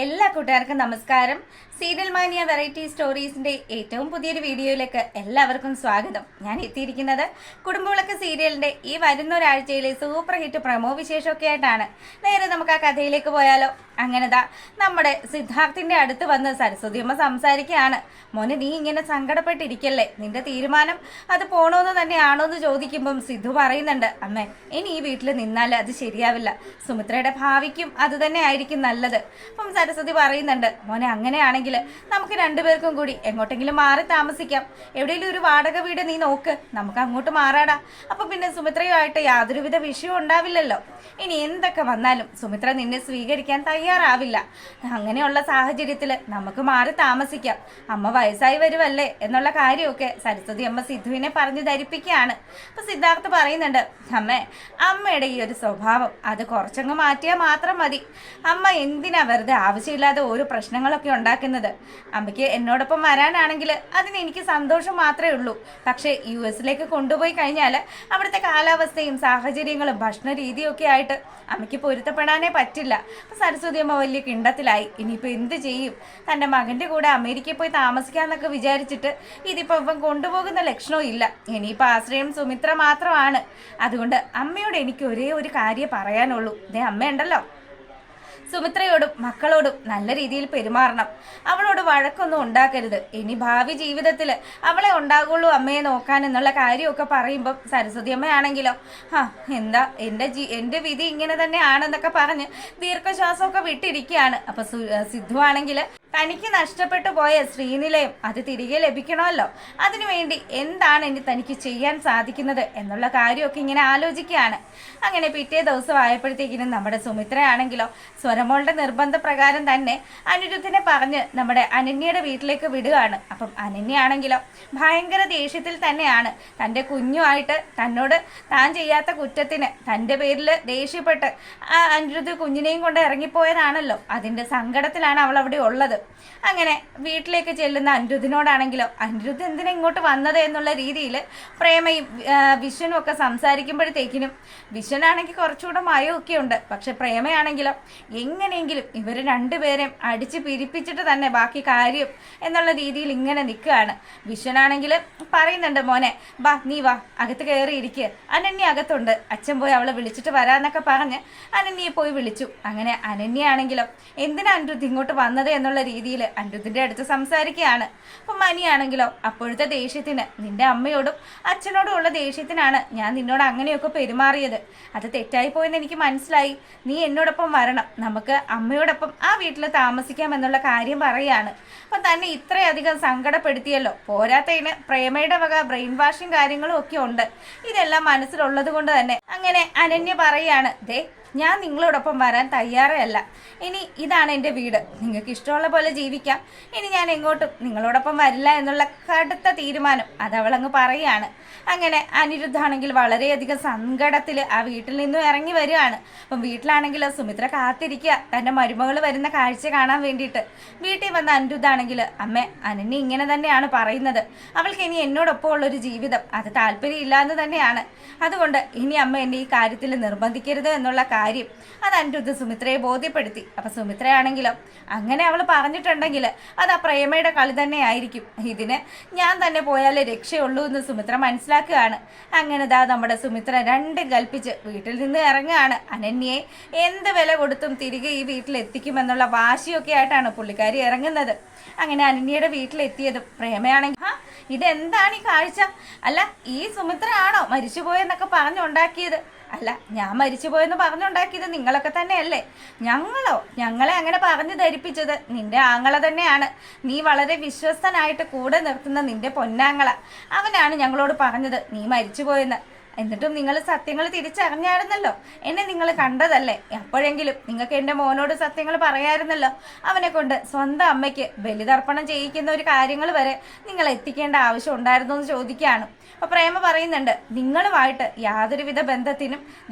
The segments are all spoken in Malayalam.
എല്ലാ കൂട്ടുകാർക്കും നമസ്കാരം. സീരിയൽ മാനിയ വെറൈറ്റി സ്റ്റോറീസിന്റെ ഏറ്റവും പുതിയൊരു വീഡിയോയിലേക്ക് എല്ലാവർക്കും സ്വാഗതം. ഞാൻ എത്തിയിരിക്കുന്നത് കുടുംബവിളക്ക് സീരിയലിന്റെ ഈ വരുന്ന ഒരാഴ്ചയിലെ സൂപ്പർ ഹിറ്റ് പ്രമോ വിശേഷമൊക്കെ ആയിട്ടാണ്. നേരെ നമുക്ക് ആ കഥയിലേക്ക് പോയാലോ? അങ്ങനെതാ നമ്മുടെ സിദ്ധാർത്ഥിന്റെ അടുത്ത് വന്ന് സരസ്വതി അമ്മ സംസാരിക്കുകയാണ്. മോനെ, നീ ഇങ്ങനെ സങ്കടപ്പെട്ടിരിക്കല്ലേ, നിന്റെ തീരുമാനം അത് പോണോന്ന് തന്നെയാണോ എന്ന് ചോദിക്കുമ്പം സിദ്ധു പറയുന്നുണ്ട്, അമ്മേ ഇനി ഈ വീട്ടിൽ നിന്നാൽ അത് ശരിയാവില്ല, സുമിത്രയുടെ ഭാവിക്കും അത് തന്നെ ആയിരിക്കും നല്ലത്. അപ്പം സരസ്വതി പറയുന്നുണ്ട്, മോനെ അങ്ങനെയാണെങ്കിൽ നമുക്ക് രണ്ടുപേർക്കും കൂടി എങ്ങോട്ടെങ്കിലും മാറി താമസിക്കാം, എവിടെയെങ്കിലും ഒരു വാടക വീട് നീ നോക്ക്, നമുക്ക് അങ്ങോട്ട് മാറാടാ. അപ്പൊ പിന്നെ സുമിത്രയുമായിട്ട് യാതൊരുവിധ വിഷയവും ഉണ്ടാവില്ലല്ലോ. ഇനി എന്തൊക്കെ വന്നാലും സുമിത്ര നിന്നെ സ്വീകരിക്കാൻ തയ്യാറാവില്ല. അങ്ങനെയുള്ള സാഹചര്യത്തിൽ നമുക്ക് മാറി താമസിക്കാം, അമ്മ വയസ്സായി വരുവല്ലേ എന്നുള്ള കാര്യമൊക്കെ സരസ്വതി അമ്മ സിദ്ധുവിനെ പറഞ്ഞ് ധരിപ്പിക്കുകയാണ്. അപ്പൊ സിദ്ധാർത്ഥ് പറയുന്നുണ്ട്, അമ്മയുടെ ഈ ഒരു സ്വഭാവം അത് കുറച്ചങ്ങ് മാറ്റിയാൽ മാത്രം മതി. അമ്മ എന്തിനാ വെറുതെ ആവശ്യമില്ലാതെ ഓരോ പ്രശ്നങ്ങളൊക്കെ ഉണ്ടാക്കുന്നത്? അമ്മയ്ക്ക് എന്നോടൊപ്പം വരാനാണെങ്കിൽ അതിന് എനിക്ക് സന്തോഷം മാത്രമേ ഉള്ളൂ. പക്ഷേ US കൊണ്ടുപോയി കഴിഞ്ഞാൽ അവിടുത്തെ കാലാവസ്ഥയും സാഹചര്യങ്ങളും ഭക്ഷണ രീതിയും ഒക്കെ ആയിട്ട് അമ്മയ്ക്ക് പൊരുത്തപ്പെടാനേ പറ്റില്ല. അപ്പം സരസ്വതി അമ്മ വലിയ കിണ്ടത്തിലായി. ഇനിയിപ്പോൾ എന്ത് ചെയ്യും? തൻ്റെ മകൻ്റെ കൂടെ അമേരിക്കയിൽ പോയി താമസിക്കാമെന്നൊക്കെ വിചാരിച്ചിട്ട് ഇതിപ്പോൾ ഇപ്പം കൊണ്ടുപോകുന്ന ലക്ഷണവും ഇല്ല. ഇനിയിപ്പോൾ ആശ്രയം സുമിത്ര മാത്രമാണ്. അതുകൊണ്ട് അമ്മയോട് എനിക്ക് ഒരേ ഒരു കാര്യം പറയാനുള്ളൂ, ദേ അമ്മയുണ്ടല്ലോ, സുമിത്രയോടും മക്കളോടും നല്ല രീതിയിൽ പെരുമാറണം, അവളോട് വഴക്കൊന്നും ഉണ്ടാക്കരുത്. ഇനി ഭാവി ജീവിതത്തിൽ അവളെ ഉണ്ടാകുള്ളൂ അമ്മയെ നോക്കാൻ എന്നുള്ള കാര്യമൊക്കെ പറയുമ്പം സരസ്വതി അമ്മയാണെങ്കിലോ എന്താ എൻ്റെ വിധി ഇങ്ങനെ തന്നെ ആണെന്നൊക്കെ പറഞ്ഞ് ദീർഘശ്വാസമൊക്കെ വിട്ടിരിക്കുകയാണ്. അപ്പൊ സിദ്ധു ആണെങ്കിൽ തനിക്ക് നഷ്ടപ്പെട്ടു പോയ ശ്രീനിലയം അത് തിരികെ ലഭിക്കണമല്ലോ, അതിനുവേണ്ടി എന്താണ് ഇനി തനിക്ക് ചെയ്യാൻ സാധിക്കുന്നത് എന്നുള്ള കാര്യമൊക്കെ ഇങ്ങനെ ആലോചിക്കുകയാണ്. അങ്ങനെ പിറ്റേ ദിവസം ആയപ്പോഴത്തേക്കിനും നമ്മുടെ സുമിത്രയാണെങ്കിലോ സ്വരമോളുടെ നിർബന്ധപ്രകാരം തന്നെ അനിരുദ്ധിനെ പറഞ്ഞ് നമ്മുടെ അനന്യയുടെ വീട്ടിലേക്ക് വിടുകയാണ്. അപ്പം അനന്യയാണെങ്കിലോ ഭയങ്കര ദേഷ്യത്തിൽ തന്നെയാണ്. തൻ്റെ കുഞ്ഞുമായിട്ട് തന്നോട് താൻ ചെയ്യാത്ത കുറ്റത്തിന് തൻ്റെ പേരിൽ ദേഷ്യപ്പെട്ട് ആ അനിരുദ്ധ് കുഞ്ഞിനെയും കൊണ്ട് ഇറങ്ങിപ്പോയതാണല്ലോ, അതിൻ്റെ സങ്കടത്തിലാണ് അവൾ അവിടെ ഉള്ളത്. അങ്ങനെ വീട്ടിലേക്ക് ചെല്ലുന്ന അനിരുദ്ധിനോടാണെങ്കിലോ അനിരുദ്ധ് എന്തിനാ ഇങ്ങോട്ട് വന്നത് എന്നുള്ള രീതിയിൽ പ്രേമയും വിശ്വനും ഒക്കെ സംസാരിക്കുമ്പോഴത്തേക്കിനും വിശ്വനാണെങ്കിൽ കുറച്ചുകൂടെ മയമൊക്കെ ഉണ്ട്. പക്ഷെ പ്രേമയാണെങ്കിലോ എങ്ങനെയെങ്കിലും ഇവർ രണ്ടുപേരെയും അടിച്ച് പിരിപ്പിച്ചിട്ട് തന്നെ ബാക്കി കാര്യം എന്നുള്ള രീതിയിൽ ഇങ്ങനെ നിൽക്കുകയാണ്. വിശ്വനാണെങ്കിൽ പറയുന്നുണ്ട്, മോനെ വാ, നീ വാ, അകത്ത് കയറി ഇരിക്കുക, അനന്യ അകത്തുണ്ട്, അച്ഛൻ പോയി അവളെ വിളിച്ചിട്ട് വരാന്നൊക്കെ പറഞ്ഞ് അനന്യയെ പോയി വിളിച്ചു. അങ്ങനെ അനന്യയാണെങ്കിലോ എന്തിനാ അനിരുദ്ധ് ഇങ്ങോട്ട് വന്നത് എന്നുള്ള രീതിയിൽ അനിരുദ്ധിന്റെ അടുത്ത് സംസാരിക്കുകയാണ്. അപ്പം മനിയാണെങ്കിലോ അപ്പോഴത്തെ ദേഷ്യത്തിന്, നിന്റെ അമ്മയോടും അച്ഛനോടും ഉള്ള ദേഷ്യത്തിനാണ് ഞാൻ നിന്നോട് അങ്ങനെയൊക്കെ പെരുമാറിയത്, അത് തെറ്റായി പോയെന്ന് എനിക്ക് മനസ്സിലായി, നീ എന്നോടൊപ്പം വരണം, നമുക്ക് അമ്മയോടൊപ്പം ആ വീട്ടിൽ താമസിക്കാം എന്നുള്ള കാര്യം പറയുകയാണ്. അപ്പം തന്നെ ഇത്രയധികം സങ്കടപ്പെടുത്തിയല്ലോ, പോരാത്തതിന് പ്രേമയുടെ വക ബ്രെയിൻ വാഷിങ് കാര്യങ്ങളും ഒക്കെ ഉണ്ട്. ഇതെല്ലാം മനസ്സിലുള്ളത് കൊണ്ട് തന്നെ അങ്ങനെ അനന്യ പറയാണ്, ദേ ഞാൻ നിങ്ങളോടൊപ്പം വരാൻ തയ്യാറേ അല്ല, ഇനി ഇതാണ് എൻ്റെ വീട്, നിങ്ങൾക്ക് ഇഷ്ടമുള്ള പോലെ ജീവിക്കാം, ഇനി ഞാൻ എങ്ങോട്ടും നിങ്ങളോടൊപ്പം വരില്ല എന്നുള്ള കടുത്ത തീരുമാനം അതവളങ്ങ് പറയുകയാണ്. അങ്ങനെ അനിരുദ്ധാണെങ്കിൽ വളരെയധികം സങ്കടത്തിൽ ആ വീട്ടിൽ നിന്നും ഇറങ്ങി വരികയാണ്. അപ്പം വീട്ടിലാണെങ്കിൽ സുമിത്ര കാത്തിരിക്കുക തൻ്റെ മരുമകൾ വരുന്ന കാഴ്ച കാണാൻ വേണ്ടിയിട്ട്. വീട്ടിൽ വന്ന അനിരുദ്ധാണെങ്കിൽ, അമ്മേ അനന്യ ഇങ്ങനെ തന്നെയാണ് പറയുന്നത്, അവൾക്ക് ഇനി എന്നോടൊപ്പം ഉള്ളൊരു ജീവിതം അത് താല്പര്യമില്ല എന്ന് തന്നെയാണ്, അതുകൊണ്ട് ഇനി അമ്മ എന്നെ ഈ കാര്യത്തിൽ നിർബന്ധിക്കരുത് എന്നുള്ള കാര്യം അത് അനിരുദ്ധ സുമിത്രയെ ബോധ്യപ്പെടുത്തി. അപ്പം സുമിത്രയാണെങ്കിലോ അങ്ങനെ അവൾ പറഞ്ഞിട്ടുണ്ടെങ്കിൽ അത് ആ പ്രേമയുടെ കളി തന്നെ ആയിരിക്കും, ഇതിന് ഞാൻ തന്നെ പോയാലേ രക്ഷയുള്ളൂ എന്ന് സുമിത്ര മനസ്സിലാക്കുകയാണ്. അങ്ങനെ ദാ നമ്മുടെ സുമിത്ര രണ്ടും കൽപ്പിച്ച് വീട്ടിൽ നിന്ന് ഇറങ്ങുകയാണ്. അനന്യയെ എന്ത് വില കൊടുത്തും തിരികെ ഈ വീട്ടിൽ എത്തിക്കുമെന്നുള്ള വാശിയൊക്കെ ആയിട്ടാണ് പുള്ളിക്കാരി ഇറങ്ങുന്നത്. അങ്ങനെ അനന്യയുടെ വീട്ടിലെത്തിയതും പ്രേമയാണെങ്കിൽ, ഇതെന്താണ് ഈ കാഴ്ച? അല്ല, ഈ സുമിത്ര ആണോ മരിച്ചുപോയെന്നൊക്കെ പറഞ്ഞുണ്ടാക്കിയത്? അല്ല, ഞാൻ മരിച്ചുപോയെന്ന് പറഞ്ഞുണ്ടാക്കിയത് നിങ്ങളൊക്കെ തന്നെയല്ലേ? ഞങ്ങളെ അങ്ങനെ പറഞ്ഞു ധരിപ്പിച്ചത് നിന്റെ ആങ്ങള തന്നെയാണ്. നീ വളരെ വിശ്വസ്തനായിട്ട് കൂടെ നിർത്തുന്ന നിന്റെ പൊന്നാങ്ങള, അവനാണ് ഞങ്ങളോട് പറഞ്ഞത് നീ മരിച്ചുപോയെന്ന്. എന്നിട്ടും നിങ്ങൾ സത്യങ്ങൾ തിരിച്ചറിഞ്ഞായിരുന്നല്ലോ, എന്നെ നിങ്ങൾ കണ്ടതല്ലേ, അപ്പോഴെങ്കിലും നിങ്ങൾക്ക് എൻ്റെ മോനോട് സത്യങ്ങൾ പറയായിരുന്നല്ലോ. അവനെ കൊണ്ട് സ്വന്തം അമ്മയ്ക്ക് ബലിതർപ്പണം ചെയ്യിക്കുന്ന ഒരു കാര്യങ്ങൾ വരെ നിങ്ങൾ എത്തിക്കേണ്ട ആവശ്യം ഉണ്ടായിരുന്നു എന്ന് ചോദിക്കുകയാണ്. അപ്പോൾ പ്രേമ പറയുന്നുണ്ട്, നിങ്ങളുമായിട്ട് യാതൊരുവിധ ബന്ധത്തിനും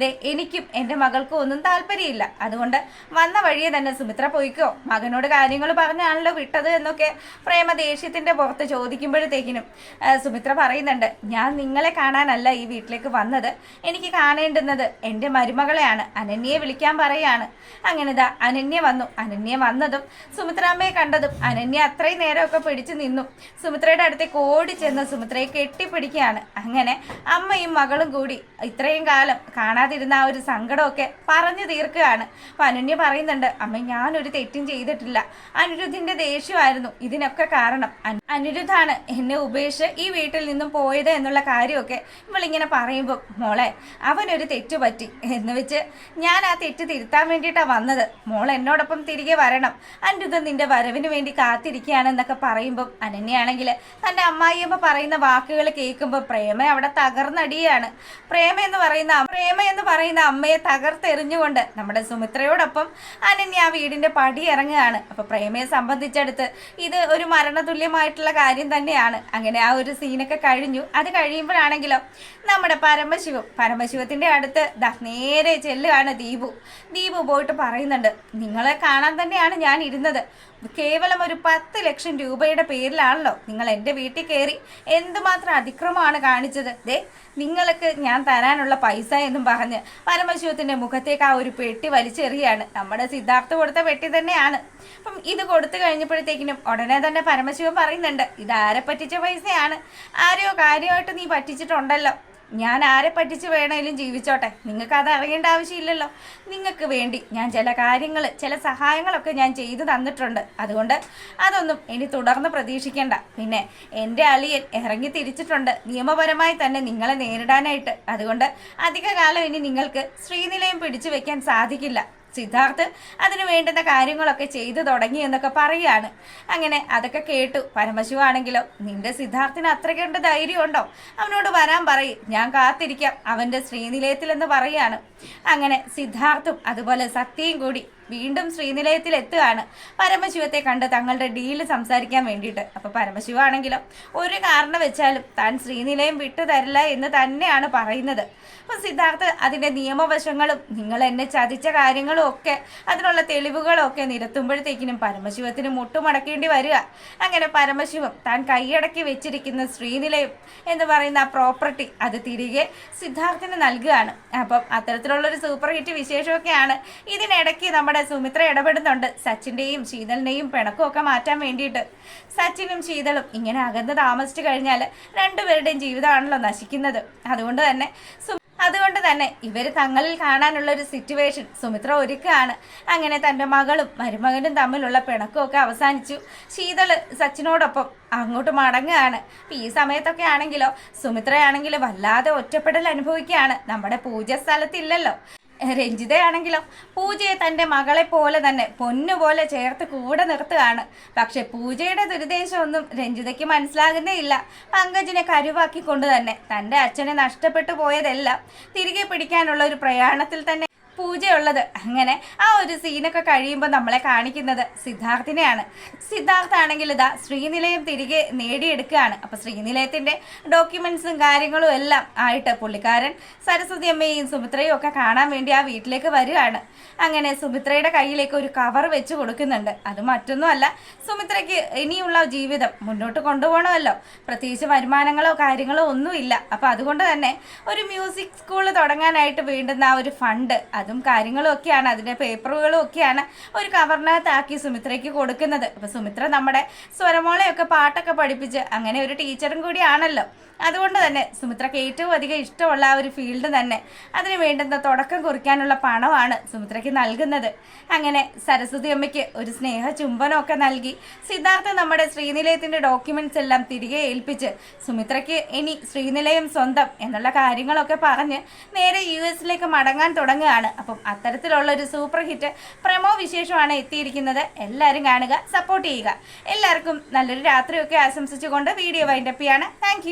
എനിക്കും എൻ്റെ മകൾക്കും ഒന്നും താല്പര്യമില്ല, അതുകൊണ്ട് വന്ന വഴിയെ തന്നെ സുമിത്ര പോയിക്കോ, മകനോട് കാര്യങ്ങൾ പറഞ്ഞാണല്ലോ വിട്ടത് എന്നൊക്കെ പ്രേമ ദേഷ്യത്തിൻ്റെ പുറത്ത് ചോദിക്കുമ്പോഴത്തേക്കിനും സുമിത്ര പറയുന്നുണ്ട്, ഞാൻ നിങ്ങളെ കാണാനല്ല ഈ വീട്ടിലേക്ക് വന്നത്. എനിക്ക് കാണേണ്ടുന്നത് എൻ്റെ മരുമകളെയാണ്. അനന്യയെ വിളിക്കാൻ പറയാണ്. അങ്ങനെ ദാ അനന്യ വന്നു. അനന്യ വന്നതും സുമിത്രാമ്മയെ കണ്ടതും അനന്യ അത്രയും നേരമൊക്കെ പിടിച്ചു നിന്നു. സുമിത്രയുടെ അടുത്തേക്ക് ഓടി ചെന്ന് സുമിത്രയെ കെട്ടിപ്പിടിക്കുകയാണ്. അങ്ങനെ അമ്മയും മകളും കൂടി ഇത്രയും കാലം കാണാതിരുന്ന ആ ഒരു സങ്കടമൊക്കെ പറഞ്ഞു തീർക്കുകയാണ്. അപ്പം അനന്യ പറയുന്നുണ്ട്, അമ്മ ഞാനൊരു തെറ്റും ചെയ്തിട്ടില്ല. അനിരുദ്ധിൻ്റെ ദേഷ്യമായിരുന്നു ഇതിനൊക്കെ കാരണം. അനിരുദ്ധാണ് എന്നെ ഉപേക്ഷിച്ച് ഈ വീട്ടിൽ നിന്നും പോയത് എന്നുള്ള കാര്യമൊക്കെ ഇവളിങ്ങനെ പറയുമ്പോൾ, മോളെ അവനൊരു തെറ്റു പറ്റി എന്ന് വെച്ച് ഞാൻ ആ തെറ്റ് തിരുത്താൻ വേണ്ടിയിട്ടാണ് വന്നത്. മോൾ എന്നോടൊപ്പം തിരികെ വരണം. അനിരുദ്ധൻ നിന്റെ വരവിന് വേണ്ടി കാത്തിരിക്കുകയാണെന്നൊക്കെ പറയുമ്പം അനന്യാണെങ്കിൽ തൻ്റെ അമ്മായിയമ്മ പറയുന്ന വാക്കുകൾ കേൾക്കുമ്പോൾ പ്രേമ അവിടെ തകർന്നടിയാണ്. പ്രേമ എന്ന് പറയുന്ന അമ്മയെ തകർത്തെറിഞ്ഞുകൊണ്ട് നമ്മുടെ സുമിത്രയോടൊപ്പം അനന്യ ആ വീടിൻ്റെ പടി ഇറങ്ങുകയാണ്. അപ്പോൾ പ്രേമയെ സംബന്ധിച്ചെടുത്ത് ഇത് ഒരു മരണതുല്യമായിട്ടുള്ള കാര്യം തന്നെയാണ്. അങ്ങനെ ആ ഒരു സീനൊക്കെ കഴിഞ്ഞു. അത് കഴിയുമ്പോഴാണെങ്കിലോ നമ്മുടെ പരമശിവത്തിൻ്റെ അടുത്ത് നേരെ ചെല്ലുകയാണ് ദീപു പോയിട്ട് പറയുന്നുണ്ട്, നിങ്ങളെ കാണാൻ തന്നെയാണ് ഞാൻ ഇരുന്നത്. കേവലം ഒരു 10 ലക്ഷം രൂപയുടെ പേരിലാണല്ലോ നിങ്ങൾ എൻ്റെ വീട്ടിൽ കയറി എന്തുമാത്രം അതിക്രമമാണ് കാണിച്ചത്. നിങ്ങൾക്ക് ഞാൻ തരാനുള്ള പൈസ എന്നും പറഞ്ഞ് പരമശിവത്തിൻ്റെ മുഖത്തേക്ക് ആ ഒരു പെട്ടി വലിച്ചെറിയാണ്. നമ്മുടെ സിദ്ധാർത്ഥ കൊടുത്ത പെട്ടി തന്നെയാണ്. അപ്പം ഇത് കൊടുത്തു കഴിഞ്ഞപ്പോഴത്തേക്കിനും ഉടനെ തന്നെ പരമശിവൻ പറയുന്നുണ്ട്, ഇതാരെ പറ്റിച്ച പൈസയാണ്? ആരെയോ കാര്യമായിട്ട് നീ പറ്റിച്ചിട്ടുണ്ടല്ലോ. ഞാൻ ആരെ പറ്റിച്ച് വേണേലും ജീവിച്ചോട്ടെ, നിങ്ങൾക്ക് അത് അറിയേണ്ട ആവശ്യമില്ലല്ലോ. നിങ്ങൾക്ക് വേണ്ടി ഞാൻ ചില സഹായങ്ങളൊക്കെ ഞാൻ ചെയ്തു തന്നിട്ടുണ്ട്. അതുകൊണ്ട് അതൊന്നും ഇനി തുടർന്ന് പ്രതീക്ഷിക്കേണ്ട. പിന്നെ എൻ്റെ അളിയൻ ഇറങ്ങി തിരിച്ചിട്ടുണ്ട് നിയമപരമായി തന്നെ നിങ്ങളെ നേരിടാനായിട്ട്. അതുകൊണ്ട് അധികകാലം ഇനി നിങ്ങൾക്ക് ശ്രീനിലയം പിടിച്ചു വെക്കാൻ സാധിക്കില്ല. സിദ്ധാർത്ഥ് അതിന് വേണ്ടുന്ന കാര്യങ്ങളൊക്കെ ചെയ്തു തുടങ്ങി എന്നൊക്കെ പറയുകയാണ്. അങ്ങനെ അതൊക്കെ കേട്ടു. പരമശിവാണെങ്കിലോ, നിന്റെ സിദ്ധാർത്ഥിന് അത്രയ്ക്കുണ്ട് ധൈര്യമുണ്ടോ? അവനോട് വരാൻ പറയും, ഞാൻ കാത്തിരിക്കാം അവൻ്റെ ശ്രീനിലയത്തിലെന്ന് പറയുകയാണ്. അങ്ങനെ സിദ്ധാർത്ഥും അതുപോലെ സത്യയും കൂടി വീണ്ടും ശ്രീനിലയത്തിൽ എത്തുകയാണ് പരമശിവത്തെ കണ്ട് തങ്ങളുടെ ഡീല് സംസാരിക്കാൻ വേണ്ടിയിട്ട്. അപ്പോൾ പരമശിവാണെങ്കിലോ ഒരു കാരണം വെച്ചാലും താൻ ശ്രീനിലയം വിട്ടു തരില്ല എന്ന് തന്നെയാണ് പറയുന്നത്. അപ്പം സിദ്ധാർത്ഥ് അതിൻ്റെ നിയമവശങ്ങളും നിങ്ങൾ എന്നെ ചതിച്ച കാര്യങ്ങളും ഒക്കെ അതിനുള്ള തെളിവുകളും ഒക്കെ നിരത്തുമ്പോഴത്തേക്കിനും പരമശിവത്തിന് മുട്ടുമടക്കേണ്ടി വരിക. അങ്ങനെ പരമശിവം താൻ കൈയടക്കി വെച്ചിരിക്കുന്ന ശ്രീനിലയം എന്ന് പറയുന്ന ആ പ്രോപ്പർട്ടി അത് തിരികെ സിദ്ധാർത്ഥിന് നൽകുകയാണ്. അപ്പം അത്തരത്തിലുള്ളൊരു സൂപ്പർ ഹിറ്റ് വിശേഷമൊക്കെയാണ്. ഇതിനിടയ്ക്ക് നമ്മുടെ സുമിത്ര ഇടപെടുന്നുണ്ട്. സച്ചിൻ്റെയും ശീതളിൻ്റെയും പിണക്കമൊക്കെ മാറ്റാൻ വേണ്ടിയിട്ട്. സച്ചിനും ശീതളും ഇങ്ങനെ അകന്ന് താമസിച്ചു കഴിഞ്ഞാൽ രണ്ടുപേരുടെയും ജീവിതമാണല്ലോ നശിക്കുന്നത്. അതുകൊണ്ട് തന്നെ ഇവർ തങ്ങളിൽ കാണാനുള്ള ഒരു സിറ്റുവേഷൻ സുമിത്ര ഒരുക്കുകയാണ്. അങ്ങനെ തൻ്റെ മകളും മരുമകനും തമ്മിലുള്ള പിണക്കമൊക്കെ അവസാനിച്ചു. ശീതൾ സച്ചിനോടൊപ്പം അങ്ങോട്ട് മടങ്ങുകയാണ്. ഈ സമയത്തൊക്കെ ആണെങ്കിലോ സുമിത്രയാണെങ്കിൽ വല്ലാതെ ഒറ്റപ്പെടൽ അനുഭവിക്കുകയാണ്. നമ്മുടെ പൂജ സ്ഥലത്തില്ലല്ലോ. രഞ്ജിതയാണെങ്കിലോ പൂജയെ തൻ്റെ മകളെ പോലെ തന്നെ പൊന്നുപോലെ ചേർത്ത് കൂടെ നിർത്തുകയാണ്. പക്ഷെ പൂജയുടെ ദുരുദ്ദേശമൊന്നും രഞ്ജിതയ്ക്ക് മനസ്സിലാകുന്നേ ഇല്ല. പങ്കജിനെ കരുവാക്കിക്കൊണ്ട് തന്നെ തൻ്റെ അച്ഛനെ നഷ്ടപ്പെട്ടു പോയതെല്ലാം തിരികെ പിടിക്കാനുള്ള ഒരു പ്രയാണത്തിൽ തന്നെ പൂജയുള്ളത്. അങ്ങനെ ആ ഒരു സീനൊക്കെ കഴിയുമ്പോൾ നമ്മളെ കാണിക്കുന്നത് സിദ്ധാർത്ഥിനെയാണ്. സിദ്ധാർത്ഥാണെങ്കിൽ ഇതാ ശ്രീനിലയം തിരികെ നേടിയെടുക്കുകയാണ്. അപ്പോൾ ശ്രീനിലയത്തിൻ്റെ ഡോക്യുമെൻറ്റ്സും കാര്യങ്ങളും എല്ലാം ആയിട്ട് പുള്ളിക്കാരൻ സരസ്വതി അമ്മയെയും സുമിത്രയും ഒക്കെ കാണാൻ വേണ്ടി ആ വീട്ടിലേക്ക് വരികയാണ്. അങ്ങനെ സുമിത്രയുടെ കയ്യിലേക്ക് ഒരു കവർ വെച്ച് കൊടുക്കുന്നുണ്ട്. അത് മറ്റൊന്നുമല്ല, സുമിത്രയ്ക്ക് ഇനിയുള്ള ജീവിതം മുന്നോട്ട് കൊണ്ടുപോകണമല്ലോ. പ്രത്യേകിച്ച് വരുമാനങ്ങളോ കാര്യങ്ങളോ ഒന്നുമില്ല. അപ്പോൾ അതുകൊണ്ട് തന്നെ ഒരു മ്യൂസിക് സ്കൂൾ തുടങ്ങാനായിട്ട് വേണ്ടുന്ന ആ ഒരു ഫണ്ട് അതും കാര്യങ്ങളും ഒക്കെയാണ്, അതിൻ്റെ പേപ്പറുകളും ഒക്കെയാണ് ഒരു കവറിനകത്താക്കി സുമിത്രയ്ക്ക് കൊടുക്കുന്നത്. അപ്പോൾ സുമിത്ര നമ്മുടെ സ്വരമോളെയൊക്കെ പാട്ടൊക്കെ പഠിപ്പിച്ച് അങ്ങനെ ഒരു ടീച്ചറും കൂടിയാണല്ലോ. അതുകൊണ്ട് തന്നെ സുമിത്രയ്ക്ക് ഏറ്റവും അധികം ഇഷ്ടമുള്ള ആ ഒരു ഫീൽഡ് തന്നെ അതിന് വേണ്ടുന്ന തുടക്കം കുറിക്കാനുള്ള പണമാണ് സുമിത്രയ്ക്ക് നൽകുന്നത്. അങ്ങനെ സരസ്വതി അമ്മയ്ക്ക് ഒരു സ്നേഹ ചുംബനമൊക്കെ നൽകി സിദ്ധാർത്ഥ നമ്മുടെ ശ്രീനിലയത്തിൻ്റെ ഡോക്യുമെൻറ്റ്സ് എല്ലാം തിരികെ ഏൽപ്പിച്ച് സുമിത്രയ്ക്ക് ഇനി ശ്രീനിലയം സ്വന്തം എന്നുള്ള കാര്യങ്ങളൊക്കെ പറഞ്ഞ് നേരെ US മടങ്ങാൻ തുടങ്ങുകയാണ്. അപ്പം അത്തരത്തിലുള്ള ഒരു സൂപ്പർ ഹിറ്റ് പ്രമോ വിശേഷമാണ് എത്തിയിരിക്കുന്നത്. എല്ലാവരും കാണുക, സപ്പോർട്ട് ചെയ്യുക. എല്ലാവർക്കും നല്ലൊരു രാത്രിയൊക്കെ ആശംസിച്ചുകൊണ്ട് വീഡിയോ വൈൻഡപ്പ് ചെയ്യാണ്. താങ്ക്